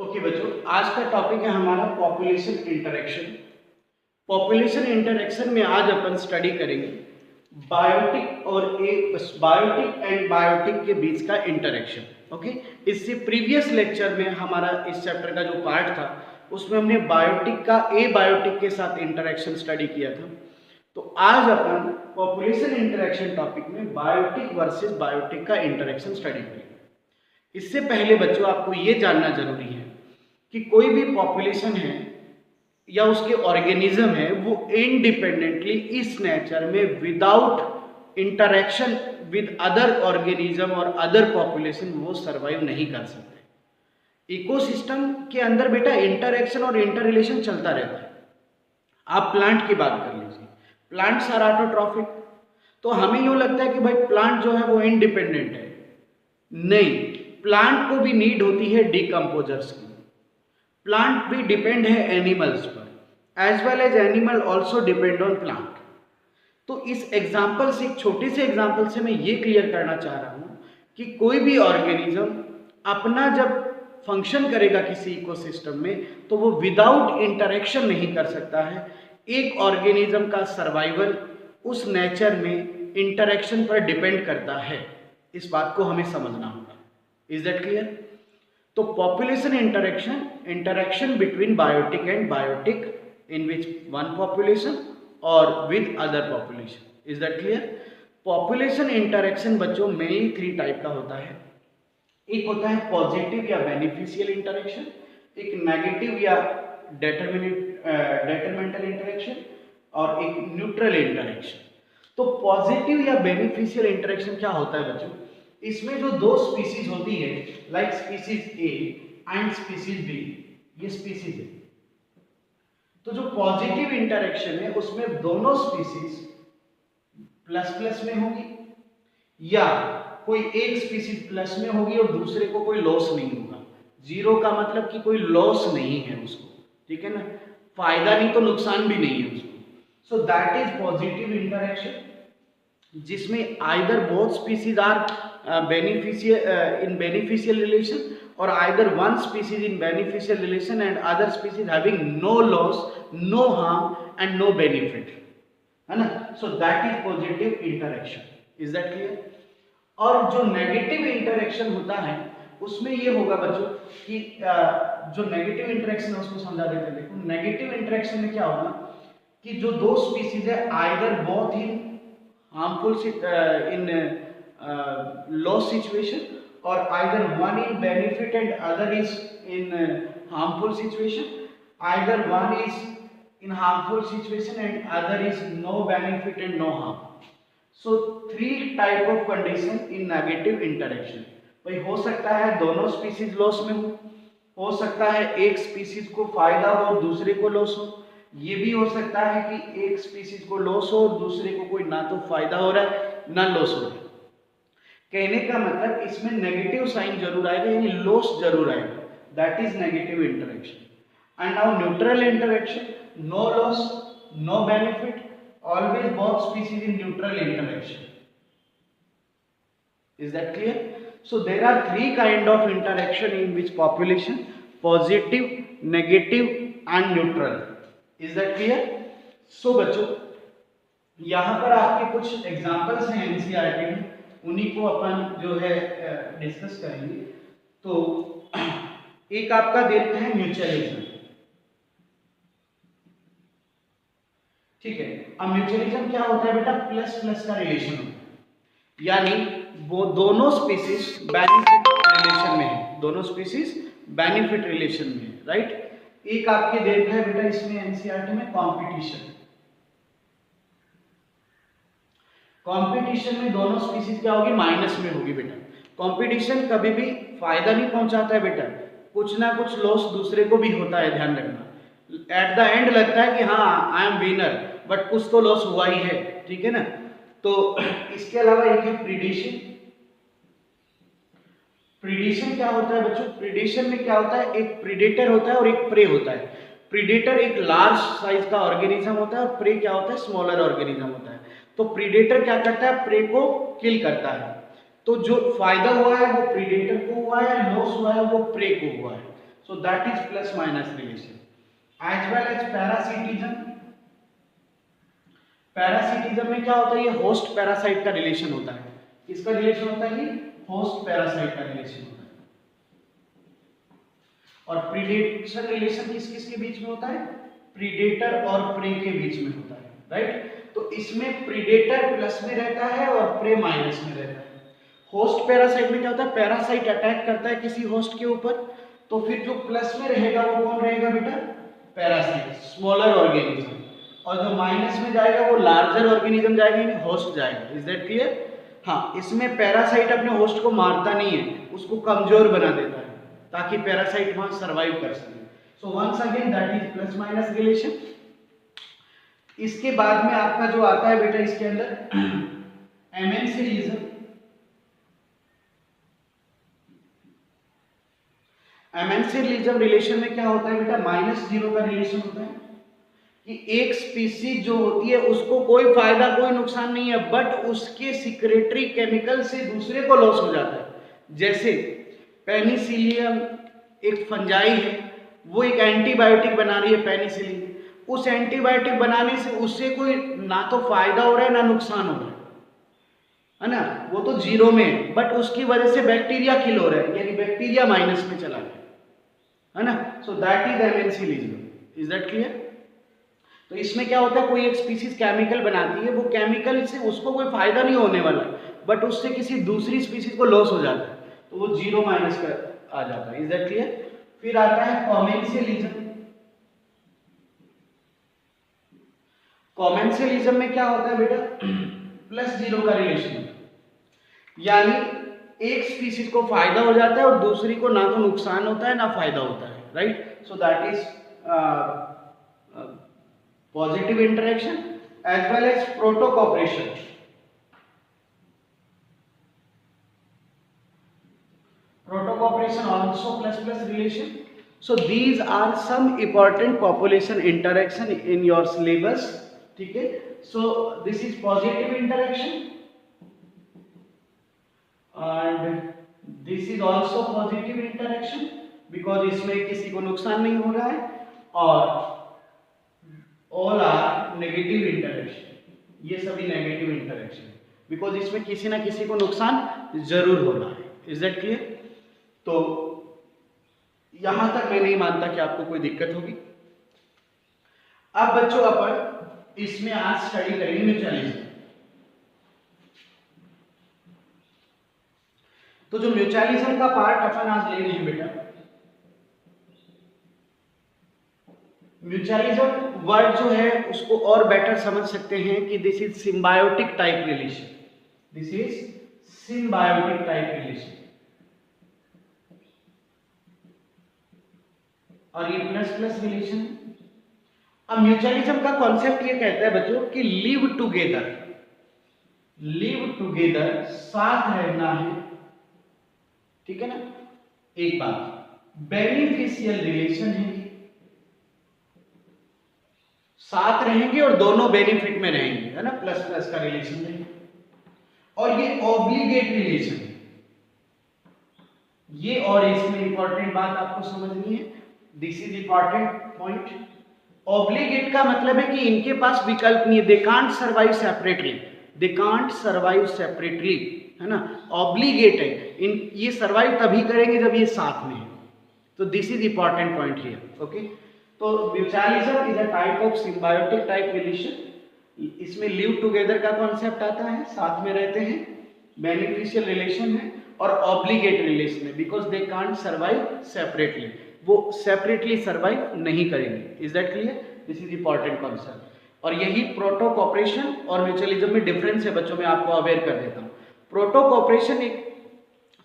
Okay बच्चों, आज का टॉपिक है हमारा पॉपुलेशन इंटरेक्शन। पॉपुलेशन इंटरेक्शन में आज अपन स्टडी करेंगे बायोटिक एंड बायोटिक के बीच का इंटरेक्शन। ओके, इससे प्रीवियस लेक्चर में हमारा इस चैप्टर का जो पार्ट था उसमें हमने बायोटिक का बायोटिक के साथ इंटरेक्शन स्टडी किया था। तो आज अपन पॉपुलेशन इंटरेक्शन टॉपिक में बायोटिक वर्सेस बायोटिक का इंटरेक्शन स्टडी करेंगे। इससे पहले बच्चों आपको ये जानना जरूरी है कि कोई भी पॉपुलेशन है या उसके ऑर्गेनिज्म है वो इंडिपेंडेंटली इस नेचर में without interaction with other organism और अदर पॉपुलेशन वो सरवाइव नहीं कर सकते। इकोसिस्टम के अंदर बेटा इंटरेक्शन और इंटर रिलेशन चलता रहता है। आप प्लांट की बात कर लीजिए, प्लांट्स आर ऑटोट्रॉफिक, तो हमें यूं लगता है कि भाई प्लांट जो है वो इंडिपेंडेंट है। नहीं, प्लांट को भी नीड होती है डिकम्पोजर्स की। प्लांट भी डिपेंड है एनिमल्स पर, as well as animal also depend on plant. तो इस एग्जाम्पल से, एक छोटे से एग्जाम्पल से मैं ये क्लियर करना चाह रहा हूँ कि कोई भी ऑर्गेनिज्म अपना जब फंक्शन करेगा किसी इकोसिस्टम में तो वो विदाउट इंटरेक्शन नहीं कर सकता है। एक ऑर्गेनिज्म का सर्वाइवल उस नेचर में इंटरेक्शन पर डिपेंड करता है। इस बात को हमें समझना होगा। Is that clear? तो population interaction between biotic and biotic in which one population और with other population. Is that clear? Population interaction बच्चों मेनली 3 टाइप का होता है। एक होता है पॉजिटिव या बेनिफिशियल इंटरेक्शन, एक नेगेटिव या डेटरमेंटल इंटरेक्शन और एक न्यूट्रल इंटरेक्शन। तो पॉजिटिव या बेनिफिशियल इंटरेक्शन क्या होता है बच्चों? इसमें जो 2 स्पीसीज होती है, like species A and species B, ये स्पीसीज है। तो जो पॉजिटिव इंटरेक्शन है उसमें दोनों स्पीसीज प्लस प्लस में होगी, या कोई एक स्पीसीज प्लस में होगी और दूसरे को कोई लॉस नहीं होगा। जीरो का मतलब कि कोई लॉस नहीं है उसको, ठीक है ना, फायदा नहीं तो नुकसान भी नहीं है उसको। So that is positive interaction, जिसमें either both species are in beneficial relation or either one species in beneficial relation and other species having no loss, no harm and no benefit, है ना। so that is positive interaction. is that clear? और जो negative interaction होता है उसमें ये होगा बच्चों कि जो नेगेटिव इंटरेक्शन है उसको समझा देते हैं। देखो, नेगेटिव इंटरेक्शन में क्या होगा कि जो 2 स्पीसीज है either both in harmful in loss situation or either one in benefit and other is in harmful situation, either one is in harmful situation and other is no benefit and no harm. So 3 type of condition in negative interaction. भाई हो सकता है दोनों species loss में हो सकता है एक स्पीसीज को फायदा हो और दूसरे को लॉस हो, ये भी हो सकता है कि एक स्पीसीज को लॉस हो और दूसरे को कोई ना तो फायदा हो रहा है ना लॉस हो रहा है। कहने का मतलब इसमें नेगेटिव साइन जरूर आएगा, यानी लॉस जरूर आएगा। That is negative interaction. And now neutral interaction, no loss, no benefit, always both species in neutral interaction. Is that clear? So there are 3 kind of interaction in which population, positive, negative and neutral. Is that clear? So बच्चों, यहां पर आपके कुछ examples हैं NCERT में, उन्हीं को अपन जो है डिस्कस करेंगे। तो एक आपका देखते हैं म्यूचुअलिज्म, ठीक है। अब म्यूचुअलिज्म क्या होता है बेटा? प्लस प्लस का रिलेशन होता है, यानी वो दोनों स्पीसीज बेनिफिट रिलेशन में है, दोनों स्पीसीज बेनिफिट रिलेशन में है, राइट। एक आपके देखते हैं बेटा इसमें एनसीईआरटी में कंपटीशन। कंपटीशन में दोनों स्पीसीज क्या होगी? माइनस में होगी बेटा। कंपटीशन कभी भी फायदा नहीं पहुंचाता है बेटा, कुछ ना कुछ लॉस दूसरे को भी होता है, ध्यान रखना। एट द एंड लगता है कि हाँ आई एम विनर, बट कुछ तो लॉस हुआ ही है, ठीक है ना। तो इसके अलावा एक है प्रीडेशन। प्रीडेशन क्या होता है बच्चों? प्रीडेशन में क्या होता है? एक प्रीडेटर होता है और एक प्रे होता है। प्रीडेटर एक लार्ज साइज का ऑर्गेनिज्म होता है और प्रे क्या होता है? स्मॉलर ऑर्गेनिज्म होता है। तो प्रीडेटर क्या करता है? प्रे को किल करता है। तो जो फायदा हुआ है वो प्रीडेटर को हुआ है, लॉस हुआ है वो प्रे को हुआ है। so that is plus minus relation. As well as parasitism. Parasitism में क्या होता है, ये होस्ट पैरासाइट का रिलेशन होता है. किसका रिलेशन होता है? ये होस्ट पैरासाइट का रिलेशन होता है. और प्रीडेशन रिलेशन किस किस के बीच में होता है? प्रीडेटर और प्रे के बीच में होता है, राइट. तो इसमें प्रीडेटर प्लस में रहता है और प्रे माइनस में रहता है. होस्ट पैरासाइट में क्या होता है? पैरासाइट अटैक करता है किसी होस्ट के ऊपर, तो फिर जो प्लस में रहेगा वो कौन रहेगा बेटा? Parasite, smaller organism. और जो माइनस में जाएगा वो लार्जर ऑर्गेनिज्म जाएगा, यानी होस्ट जाएगा. Is that clear? हाँ, इसमें पैरासाइट अपने होस्ट को मारता नहीं है, उसको कमजोर बना देता है ताकि पैरासाइट वहां सरवाइव कर सके. So once again that is plus minus relation. इसके बाद में आपका जो आता है बेटा इसके अंदर एमेंसिलिज्म. एमेंसिलिज्म रिलेशन में क्या होता है बेटा? -0 का रिलेशन होता है कि एक स्पीसीज जो होती है उसको कोई फायदा कोई नुकसान नहीं है, बट उसके सिक्रेटरी केमिकल से दूसरे को लॉस हो जाता है. जैसे पेनिसिलियम एक फंजाई है, वो एक एंटीबायोटिक बना रही है पेनिसिलिन. उस एंटीबायोटिक बनाने से उससे कोई ना तो फायदा हो रहा है ना नुकसान हो रहा है ना. वो तो 0 में है, बट उसकी वजह से बैक्टीरिया किल हो रहा है, यानी बैक्टीरिया माइनस में चला गया, है ना. सो that is amensalism. Is that clear? तो इसमें क्या होता है, कोई एक स्पीसीज केमिकल बनाती है, वो केमिकल से उसको कोई फायदा नहीं होने वाला, बट उससे किसी दूसरी स्पीसीज को लॉस हो जाता है, तो वो 0 माइनस का आ जाता है. Is that clear? फिर आता है कॉमेंसियलिज्म. कॉमेंसियलिज्म में क्या होता है बेटा? +0 का रिलेशन, यानी एक स्पीसीज को फायदा हो जाता है और दूसरी को ना तो नुकसान होता है ना फायदा होता है, right. So that is positive interaction as well as protocooperation. Protocooperation also plus relation. So these are some important population interaction in your syllabus. ठीक है. So this is positive interaction and this is also positive interaction because इसमें किसी को नुकसान नहीं हो रहा है. और all are negative interaction. ये सभी नेगेटिव इंटरेक्शन बिकॉज इसमें किसी ना किसी को नुकसान जरूर हो रहा है. Is that clear? तो यहां तक मैं नहीं मानता कि आपको कोई दिक्कत होगी. अब बच्चों अपन इसमें आज स्टडी करेंगे म्यूचुअलिज्म. तो जो म्यूचुअलिज्म का पार्ट अपन आज ले रहे हैं बेटा, म्यूचुअलिज्म वर्ड जो है उसको और बेटर समझ सकते हैं कि this is symbiotic type relation. This is symbiotic type relation. और ये प्लस रिलेशन. अब म्यूचुअलिज्म का कॉन्सेप्ट ये कहता है बच्चों कि लिव टुगेदर साथ रहना है. ठीक है ना. एक बात, बेनिफिशियल रिलेशन है, साथ रहेंगे और दोनों बेनिफिट में रहेंगे, है ना. प्लस का रिलेशन है. और ये ऑब्लिगेट रिलेशन है. ये और इसमें इंपॉर्टेंट बात आपको समझनी है. This is important point. Obligate का मतलब है कि इनके पास विकल्प नहीं है. दे कांट सर्वाइव सेपरेटली, है ना. ऑब्लिगेट है, इन ये सर्वाइव तभी करेंगे जब ये साथ में है. तो this is important point here. Okay. तो mutualism is a type of symbiotic type relation. इसमें लिव टुगेदर का कॉन्सेप्ट आता है, साथ में रहते हैं, बेनिफिशियल रिलेशन है और ऑब्लिगेट रिलेशन है because they can't survive separately. वो सेपरेटली सर्वाइव नहीं करेंगे. Is that clear? This is important concept. और यही प्रोटो कॉपरेशन और म्यूचुअलिज्म में डिफरेंस है बच्चों. मैं आपको अवेयर कर देता हूँ. प्रोटो कॉपरेशन एक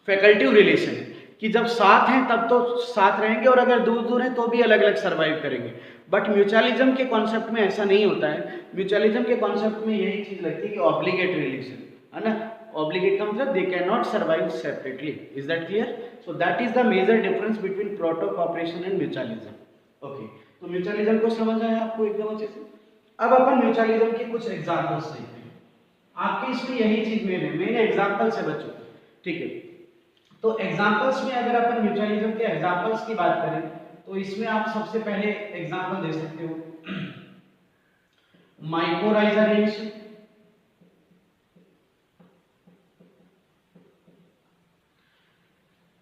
फैकल्टिव रिलेशन है कि जब साथ हैं तब तो साथ रहेंगे और अगर दूर दूर हैं तो भी अलग अलग सर्वाइव करेंगे. बट म्यूचुअलिज्म के कॉन्सेप्ट में ऐसा नहीं होता है. म्यूचुअलिज्म के कॉन्सेप्ट में यही चीज लगती है कि ऑब्लिगेट रिलेशन, है ना. ऑब्लिगेट का मतलब they can not survive separately. Is that clear? So that is the major difference between proto cooperation and mutualism. Okay. तो म्यूचुअलिज्म को समझ आया आपको एकदम अच्छे से. अब अपन म्यूचुअलिज्म के कुछ एग्जांपल्स देखते हैं. आपके इसमें यही चीज मेन एग्जांपल्स है बच्चों. ठीक है. तो एग्जांपल्स में अगर अपन म्यूचुअलिज्म के एग्जांपल्स की बात करें तो इसमें आप सबसे पहले एग्जांपल दे सकते हो माइकोराइजा रिलेशन,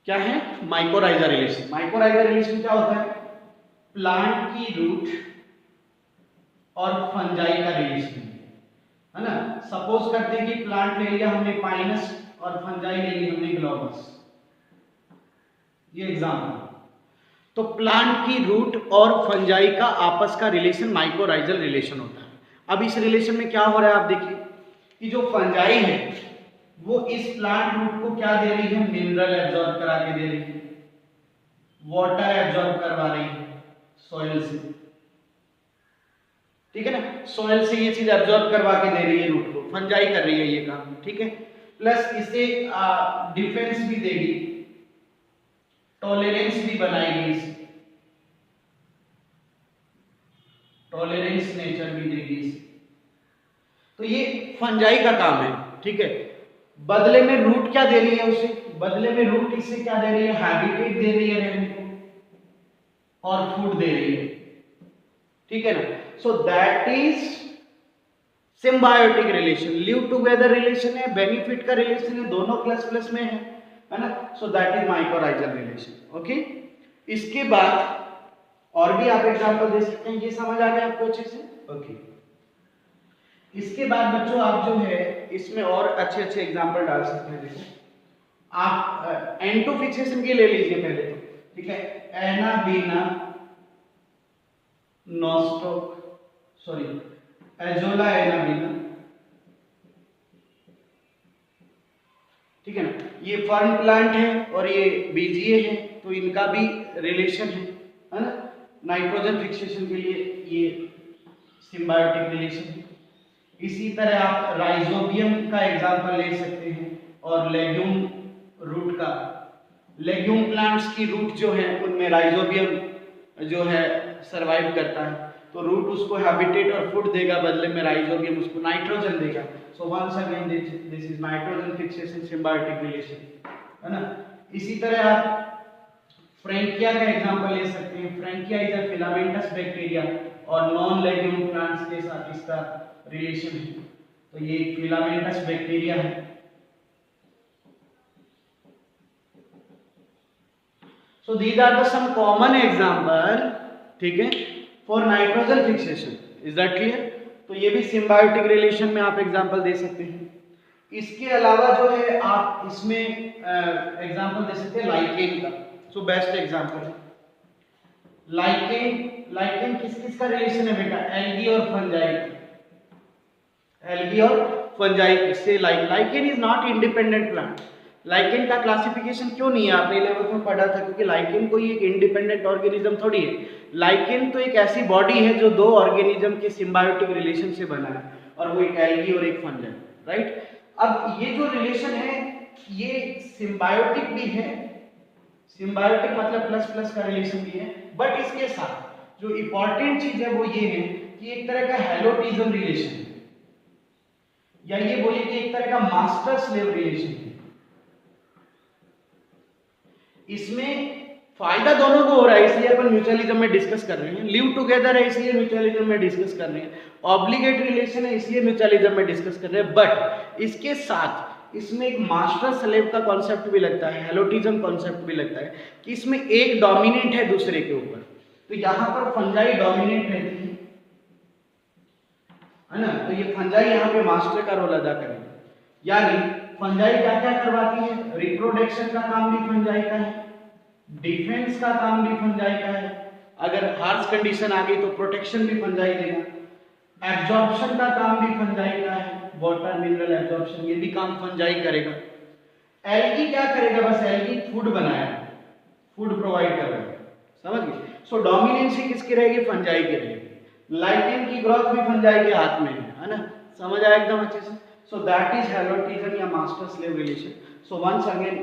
क्या है माइकोराइजा रिलेशन। माइकोराइजा रिलेशन क्या होता है? प्लांट की रूट और फंजाई का रिलेशन है ना। सपोज करते हैं कि प्लांट ले लिया हमने पाइनस और फंजाई ले ली हमने ग्लोबस, ये एग्जांपल। तो प्लांट की रूट और फंजाई का आपस का रिलेशन माइकोराइजल रिलेशन होता है। अब इस रिलेशन में क्या हो रहा है आप देखिए कि जो फंजाई है वो इस प्लांट रूट को क्या दे रही है? मिनरल एब्जॉर्ब करा के दे रही है, वाटर एब्जॉर्ब करवा रही है सॉइल से, ठीक है ना। सॉइल से ये चीज एब्जॉर्ब करवा के दे रही है रूट को, फंजाई कर रही है ये काम, ठीक है। प्लस इसे डिफेंस भी देगी, टॉलरेंस भी बनाएगी, इसे टॉलरेंस नेचर भी देगी इसे। तो ये फंजाई का काम है, ठीक है। बदले में रूट क्या दे रही है उसे? बदले में रूट इससे क्या दे रही है? हैबिटेट दे रही है रहने को और फूड दे रही है, ठीक है ना। सो that is symbiotic relation, live together relation है, बेनिफिट का रिलेशन है, दोनों प्लस प्लस में है ना। सो that is mycorrhizal relation. Okay, इसके बाद और भी आप एग्जांपल दे सकते हैं। ये समझ आ गया आपको अच्छे से? ओके। इसके बाद बच्चों आप जो है इसमें और अच्छे अच्छे एग्जांपल डाल सकते हैं। देखो आप N2 फिक्सेशन के ले लीजिए पहले तो, ठीक है। Anabaena nostoc, sorry azolla anabaena, ठीक है ना। ये फर्न प्लांट है और ये बीजीए है, तो इनका भी रिलेशन है ना। नाइट्रोजन फिक्सेशन के लिए ये सिम्बायोटिक रिलेशन है। इसी तरह आप राइजोबियम का एग्जांपल ले सकते हैं और लेग्यूम रूट का। लेग्यूम प्लांट्स की रूट जो है उनमें राइजोबियम जो है सरवाइव करता है, तो रूट उसको हैबिटेट और फूड देगा, बदले में राइजोबियम उसको नाइट्रोजन देगा। So once again this is nitrogen fixation symbiotic relation, है ना। इसी तरह आप फ्रैंकिया का एग्जांपल ले सकते हैं। Frankia is a filamentous bacteria और नॉन लेग्यूम प्लांट्स के साथ इसका रिलेशन है, तो ये फिलामेंटस बैक्टीरिया है। So these are the some common example, ठीक है, for nitrogen fixation. Is that clear? तो ये भी symbiotic relation में आप एग्जांपल दे सकते हैं। इसके अलावा जो है आप इसमें एग्जांपल दे सकते हैं लाइकेन का। सो बेस्ट एग्जांपल है लाइकेन। लाइकेन किस किस का रिलेशन है बेटा? एल्गी और फंजाई, एल्गी और फंजाई से। Lichen is not independent plant. Lichen का क्लासिफिकेशन क्यों नहीं है? आपने 11th में पढ़ा था, क्योंकि लाइकेन कोई एक इंडिपेंडेंट ऑर्गेनिज्म थोड़ी है। लाइकेन तो एक ऐसी बॉडी है जो दो ऑर्गेनिज्म के सिम्बायोटिक रिलेशन से बना है, और वो एक एल्गी और एक फंजाई, राइट। अब ये जो रिलेशन है ये सिम्बायोटिक भी है, सिम्बायोटिक मतलब प्लस प्लस का रिलेशन भी है, बट इसके साथ जो इंपॉर्टेंट चीज है वो ये है कि एक तरह का हेलोटिज्म रिलेशन है, या ये बोलिए कि एक तरह का मास्टर स्लेव रिलेशन है। इसमें फायदा दोनों को हो रहा है, इसलिए अपन म्यूचुअलिज्म में डिस्कस कर रहे हैं। लिव टुगेदर है इसलिए म्यूचुअलिज्म में डिस्कस कर रहे हैं। ऑब्लिगेट रिलेशन है इसलिए म्यूचुअलिज्म में डिस्कस कर रहे हैं। बट इसके साथ इसमें एक मास्टर स्लेव का कॉन्सेप्ट भी लगता है, हेलोटिज्म कॉन्सेप्ट भी लगता है कि इसमें एक डोमिनेंट है दूसरे के ऊपर। तो यहां पर फंजाई डोमिनेंट रहती है ना, तो ये फंजाई यहाँ पे मास्टर का रोल अदा करेगी। यानी फंजाई क्या क्या करवाती है? रिप्रोडक्शन का काम भी फंजाई का है, डिफेंस का काम भी फंजाई का है, अगर हार्श कंडीशन आ गई तो प्रोटेक्शन भी फंजाई देगा, एब्जॉर्प्शन का काम भी फंजाई का है, वाटर मिनरल एब्जॉर्प्शन, ये भी काम फंजाई करेगा। एल्गी क्या करेगा? बस एल्गी फूड बनाएगा, फूड प्रोवाइड करेगा, समझ गए। सो डोमिनेंसी किसकी रहेगी? फंजाई की रहेगी। लाइकेन की ग्रोथ भी फंजाई के हाथ में है ना, समझ आया एकदम अच्छे से। सो दैट इज हेलोटिज्म या master slave relation. So once again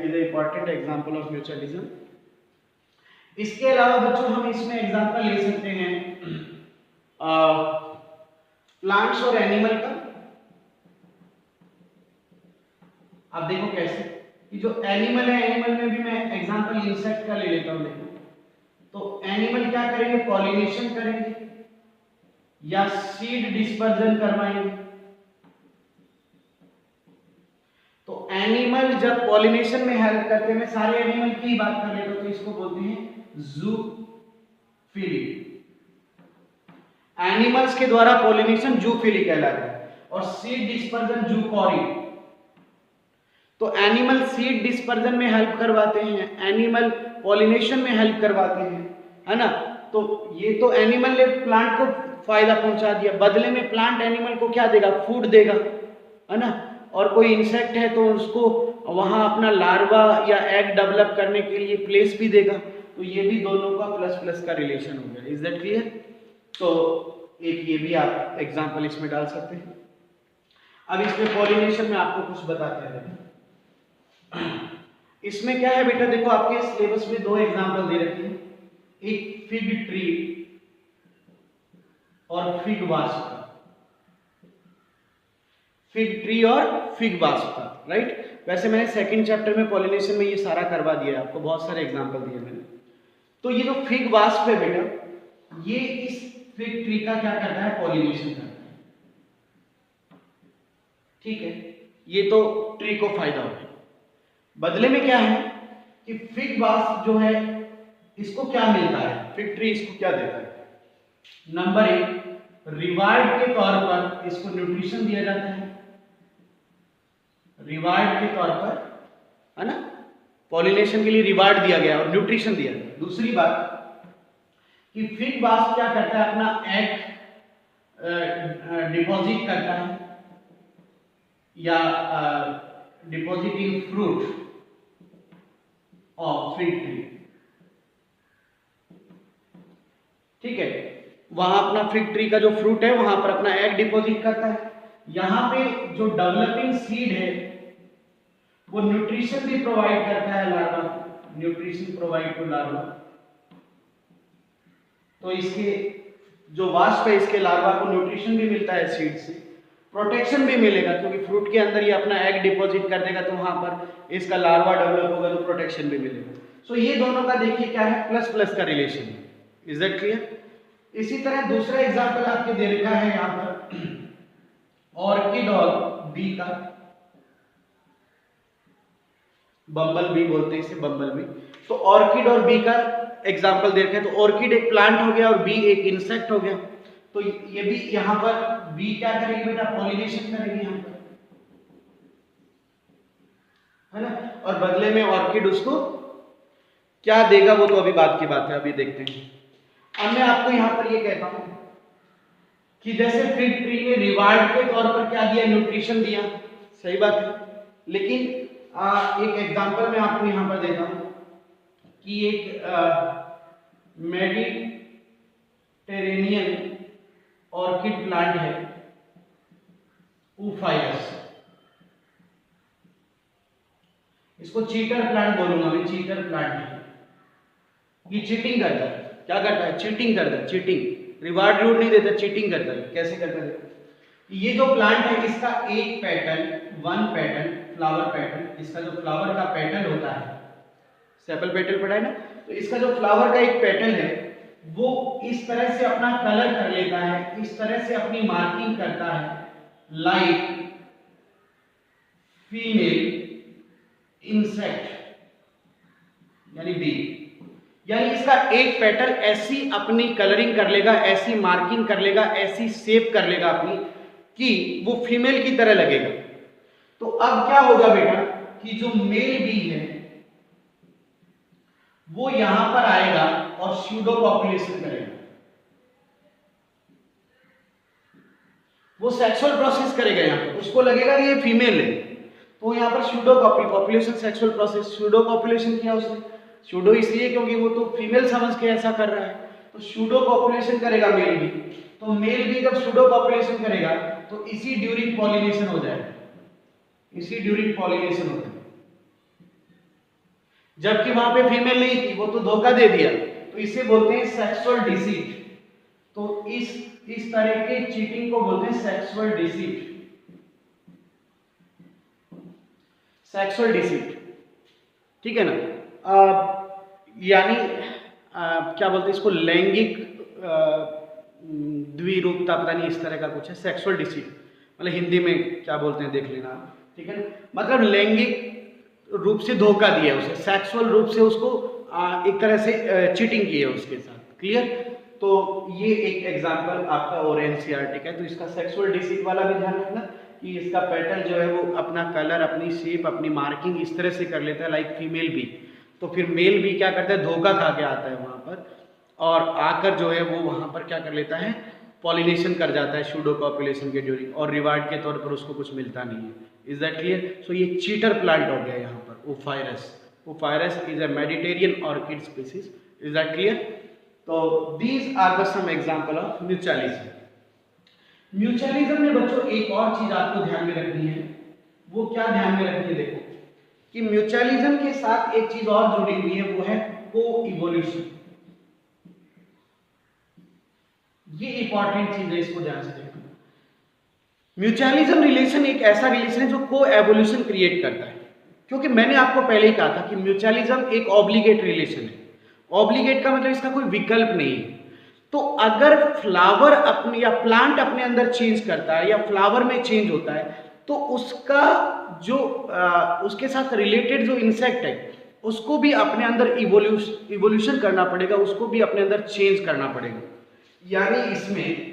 is a important example of mutualism. इसके अलावा बच्चों हम इसमें एग्जांपल ले सकते हैं प्लांट्स और एनिमल का। आप देखो कैसे, कि जो एनिमल है, एनिमल में भी मैं एग्जांपल इंसेक्ट का ले लेता हूं। देखो तो एनिमल क्या करेंगे, पॉलिनेशन करेंगे या सीड डिस्पर्जन करवाएंगे। तो एनिमल जब पॉलिनेशन में हेल्प करते हैं, मैं सारे एनिमल की बात कर लेता हूं, तो इसको बोलते हैं जूफिली। एनिमल्स के द्वारा पॉलिनेशन जूफिली कहलाता है, और सीड डिस्पर्जन जूकॉरी। तो एनिमल सीड डिस्पर्जन में हेल्प करवाते हैं, एनिमल पॉलिनेशन में हेल्प करवाते हैं, है ना। तो ये तो एनिमल ने प्लांट को फायदा पहुंचा दिया, बदले में प्लांट एनिमल को क्या देगा, फूड देगा, है ना। और कोई इंसेक्ट है तो उसको वहां अपना लार्वा या एग डेवलप करने के लिए प्लेस भी देगा। तो ये भी दोनों का प्लस प्लस का रिलेशन हो गया। Is that clear? तो एक ये भी आप एग्जांपल इसमें डाल सकते हैं। अब इसमें पॉलिनेशन में आपको कुछ बताते हैं। इसमें क्या है बेटा, देखो आपके सिलेबस में दो एग्जांपल दे रखे हैं, एक फिग ट्री और फिग वास्प। फिग ट्री और फिग वास्प का, राइट। वैसे मैंने सेकंड चैप्टर में पॉलिनेशन में ये सारा करवा दिया है, आपको बहुत सारे एग्जांपल दिए मैंने। तो ये जो फिग वास्प है बेटा, ये इस फिग ट्री का क्या करता है, पॉलिनेशन करता है, ठीक है। ये तो ट्री को फायदा हो गया। बदले में क्या है कि फिग वास्प जो है, इसको क्या मिलता है, फिग ट्री इसको क्या देता है, नंबर एक, रिवार्ड के तौर पर इसको न्यूट्रिशन दिया जाता है, रिवार्ड के तौर पर, है ना। पॉलिनेशन के लिए रिवार्ड दिया गया और न्यूट्रिशन दिया गया। दूसरी बात कि फिग वास्प क्या करता है, अपना एग डिपॉजिट करता है या deposit in fruit of fig tree, ठीक है। वहां अपना फिग ट्री का जो फ्रूट है वहां पर अपना एग डिपॉजिट करता है। यहां पे जो डेवलपिंग सीड है वो न्यूट्रिशन भी प्रोवाइड करता है larva, nutrition provide to larva. तो इसके जो वास्प है, इसके लार्वा को न्यूट्रिशन भी मिलता है सीड से, प्रोटेक्शन भी मिलेगा, क्योंकि फ्रूट के अंदर ये अपना एग डिपॉजिट कर देगा, तो वहां पर इसका लार्वा डेवलप होगा तो प्रोटेक्शन भी मिलेगा। सो ये दोनों का देखिए क्या है, प्लस प्लस का रिलेशन है। Is that clear? इसी तरह दूसरा एग्जांपल आपके दे रखा है यहां पर ऑर्किड और बी का, बम्बल बी बोलते हैं इसे, बम्बल बी। तो ऑर्किड और बी का एग्जांपल दे रखे हैं। तो ऑर्किड एक प्लांट हो गया और बी एक इंसेक्ट हो गया। तो ये भी यहां पर बी क्या करेगी बेटा, पॉलिनेशन करेगी यहां पर, है ना। और बदले में ऑर्किड उसको क्या देगा वो तो अभी बात की बात है, अभी देखते हैं। अब मैं आपको यहां पर ये कहता हूं कि जैसे फिग ट्री ने रिवार्ड के तौर पर क्या दिया, न्यूट्रिशन दिया, सही बात है। लेकिन एक एग्जांपल मैं आपको यहां पर देता हूं कि एक मेडिटेरेनियन ऑर्किड प्लांट है, ऊफाइलस। इसको चीटर प्लांट बोलूंगा मैं, चीटर प्लांट है। ये चीटिंग करता है, क्या करता है, चीटिंग करता है, चीटिंग, रिवार्ड रूट नहीं देता, चीटिंग करता है। कैसे करता है? ये जो प्लांट है इसका एक pattern, one pattern, flower pattern, इसका जो फ्लावर का पैटर्न होता है, सेपल पेटल पढ़ा है ना, तो इसका जो फ्लावर का एक पैटर्न है वो इस तरह से अपना कलर कर लेता है, इस तरह से अपनी मार्किंग करता है, लाइक फीमेल इंसेक्ट यानी बी। यानी इसका एक पैटर्न ऐसी अपनी कलरिंग कर लेगा, ऐसी मार्किंग कर लेगा, ऐसी शेप कर लेगा अपनी कि वो फीमेल की तरह लगेगा। तो अब क्या होगा बेटा कि जो मेल बी है वो यहां पर आएगा और स्यूडो पॉपुलेशन करेगा, वो सेक्सुअल प्रोसेस करेगा। यहां पर उसको लगेगा कि ये फीमेल है, तो यहां पर pseudo population, sexual process, pseudo population किया उसने। स्यूडो इसलिए क्योंकि वो तो फीमेल समझ के ऐसा कर रहा है, तो स्यूडो पॉपुलेशन करेगा मेल भी। तो मेल भी जब स्यूडो पॉपुलेशन करेगा तो इसी ड्यूरिंग पॉलिनेशन हो जाएगा, इसी ड्यूरिंग पॉलिनेशन हो जाएगा। जबकि वहां पे फीमेल नहीं थी, वो तो धोखा दे दिया, तो इसे बोलते हैं सेक्सुअल डिसीट। तो इस तरह के चीटिंग को बोलते हैं सेक्सुअल डिसीट, सेक्सुअल डिसीट। ठीक है ना। यानी क्या बोलते हैं इसको, लैंगिक द्विरूपता, पता नहीं इस तरह का कुछ है, सेक्सुअल डिसीट, मतलब हिंदी में क्या बोलते हैं देख लेना, ठीक है ना। मतलब लैंगिक रूप से धोखा दिया उसे, सेक्सुअल रूप से उसको एक तरह से चीटिंग की है उसके साथ, क्लियर। तो ये एक एग्जांपल आपका और एनसीईआरटी का है। तो इसका सेक्सुअल डिसीट वाला भी ध्यान रखना कि इसका पैटर्न जो है वो अपना कलर, अपनी शेप, अपनी मार्किंग इस तरह से कर लेता है, लाइक फीमेल भी। तो फिर मेल भी क्या करता है, धोखा खा के आता है वहाँ पर, और आकर जो है वो वहाँ पर क्या कर लेता है, पॉलिनेशन कर जाता है शूडो कॉपुलेशन के ड्यूरिंग, और रिवार्ड के तौर पर उसको कुछ मिलता नहीं है। Is that clear. सो ये चीटर प्लांट हो गया यहाँ पर, Ophrys. Ophrys is a Mediterranean orchid species. Is that clear. तो these are the some example of mutualism. Mutualism में बच्चों एक और चीज आपको ध्यान में रखनी है। वो क्या ध्यान में रखनी है, देखो कि म्यूचुअलिज्म के साथ एक चीज और जुड़ी हुई है, वो है को इवोल्यूशन। ये इंपॉर्टेंट चीज है, इसको ध्यान से देखना। म्यूचुअलिज्म रिलेशन एक ऐसा रिलेशन है जो को एवोल्यूशन क्रिएट करता है, क्योंकि मैंने आपको पहले ही कहा था कि म्यूचुअलिज्म एक ऑब्लिगेट रिलेशन है। ऑब्लिगेट का मतलब इसका कोई विकल्प नहीं है। तो अगर फ्लावर अपने या प्लांट अपने अंदर चेंज करता है या फ्लावर में चेंज होता है, तो उसका जो उसके साथ रिलेटेड जो इंसेक्ट है उसको भी अपने अंदर इवोल्यूशन करना पड़ेगा, उसको भी अपने अंदर चेंज करना पड़ेगा। यानी इसमें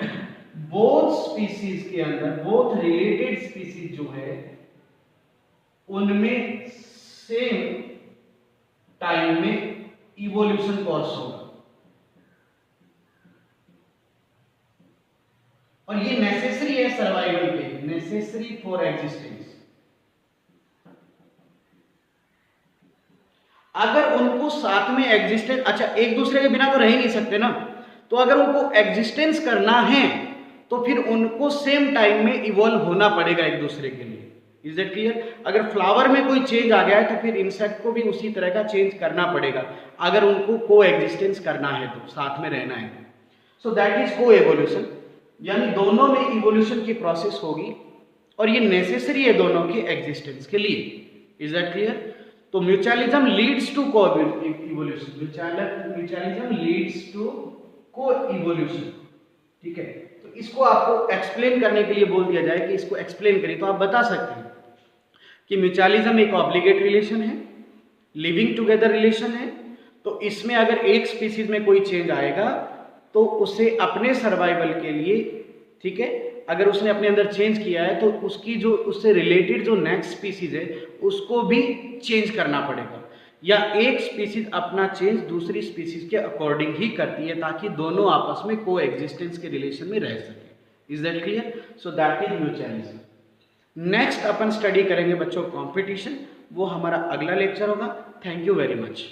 बोथ स्पीसीज के अंदर, बोथ रिलेटेड स्पीसीज जो है उनमें सेम टाइम में इवोल्यूशन कॉर्स होगा, और ये नेसेसरी है सर्वाइवल के लिए, नेसेसरी फॉर एग्जिस्टेंस। अगर उनको साथ में एग्जिस्टेंस, अच्छा एक दूसरे के बिना तो रह ही नहीं सकते ना, तो अगर उनको एग्जिस्टेंस करना है तो फिर उनको सेम टाइम में इवॉल्व होना पड़ेगा एक दूसरे के लिए। Is it clear. अगर फ्लावर में कोई चेंज आ गया है तो फिर इंसेक्ट को भी उसी तरह का चेंज करना पड़ेगा, अगर उनको को एग्जिस्टेंस करना है तो, साथ में रहना है। सो दैट इज को एवोल्यूशन, यानी दोनों में इवोल्यूशन की प्रोसेस होगी, और ये नेसेसरी है दोनों के एग्जिस्टेंस के लिए। Is that clear. तो म्यूचुअलिज्म लीड्स टू को इवोल्यूशन, म्यूचुअलिज्म लीड्स टू को इवोल्यूशन, ठीक है। तो इसको आपको एक्सप्लेन करने के लिए बोल दिया जाए कि इसको एक्सप्लेन करिए, तो आप बता सकते हैं कि म्यूचुअलिज्म एक ऑब्लिगेट रिलेशन है, लिविंग टुगेदर रिलेशन है। तो इसमें अगर एक स्पीसीज में कोई चेंज आएगा तो उसे अपने सर्वाइवल के लिए, ठीक है, अगर उसने अपने अंदर चेंज किया है तो उसकी जो उससे रिलेटेड जो नेक्स्ट स्पीसीज है उसको भी चेंज करना पड़ेगा, या एक स्पीसीज अपना चेंज दूसरी स्पीसीज के अकॉर्डिंग ही करती है, ताकि दोनों आपस में को एग्जिस्टेंस के रिलेशन में रह सके। Is that clear. So that is mutualism. Next upon study करेंगे बच्चों कंपटीशन, वो हमारा अगला लेक्चर होगा। Thank you very much.